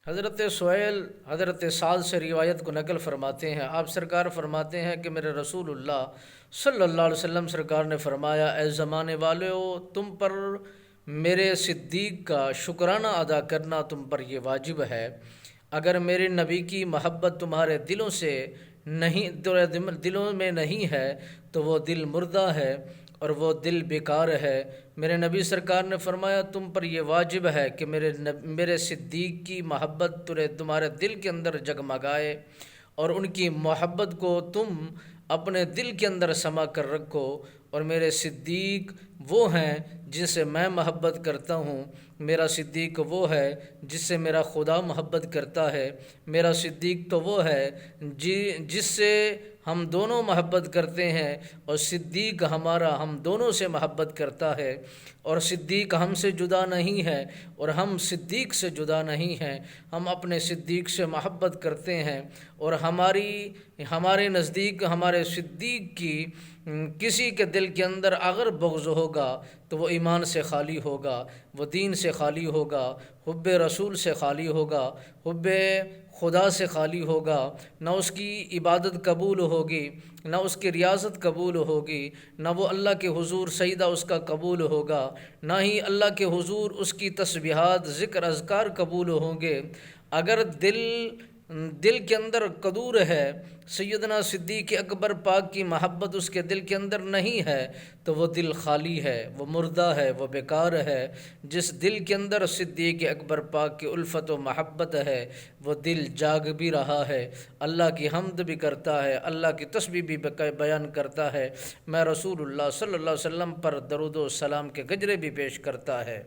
حضرت سہیل حضرت سعد سے روایت کو نقل فرماتے ہیں، آپ سرکار فرماتے ہیں کہ میرے رسول اللہ صلی اللہ علیہ وسلم سرکار نے فرمایا، اے زمانے والو، تم پر میرے صدیق کا شکرانہ ادا کرنا تم پر یہ واجب ہے۔ اگر میرے نبی کی محبت تمہارے دلوں سے نہیں، دلوں میں نہیں ہے تو وہ دل مردہ ہے اور وہ دل بیکار ہے۔ میرے نبی سرکار نے فرمایا، تم پر یہ واجب ہے کہ میرے صدیق کی محبت تمہارے دل کے اندر جگمگائے، اور ان کی محبت کو تم اپنے دل کے اندر سما کر رکھو۔ اور میرے صدیق وہ ہیں جن سے میں محبت کرتا ہوں، میرا صدیق وہ ہے جس سے میرا خدا محبت کرتا ہے، میرا صدیق تو وہ ہے جس سے ہم دونوں محبت کرتے ہیں، اور صدیق ہمارا ہم دونوں سے محبت کرتا ہے، اور صدیق ہم سے جدا نہیں ہے اور ہم صدیق سے جدا نہیں ہیں۔ ہم اپنے صدیق سے محبت کرتے ہیں، اور ہمارے نزدیک ہمارے صدیق کی کسی کے دل کے اندر اگر بغض ہوگا تو وہ ایمان سے خالی ہوگا، وہ دین سے خالی ہوگا، حب رسول سے خالی ہوگا، حب خدا سے خالی ہوگا، نہ اس کی عبادت قبول ہوگی، نہ اس کی ریاضت قبول ہوگی، نہ وہ اللہ کے حضور سجدہ اس کا قبول ہوگا، نہ ہی اللہ کے حضور اس کی تسبیحات ذکر اذکار قبول ہوں گے۔ اگر دل کے اندر قدور ہے، سیدنا صدیق اکبر پاک کی محبت اس کے دل کے اندر نہیں ہے، تو وہ دل خالی ہے، وہ مردہ ہے، وہ بیکار ہے۔ جس دل کے اندر صدیق اکبر پاک کی الفت و محبت ہے، وہ دل جاگ بھی رہا ہے، اللہ کی حمد بھی کرتا ہے، اللہ کی تسبیح بھی بیان کرتا ہے، میں رسول اللہ صلی اللہ علیہ وسلم پر درود و سلام کے گجرے بھی پیش کرتا ہے۔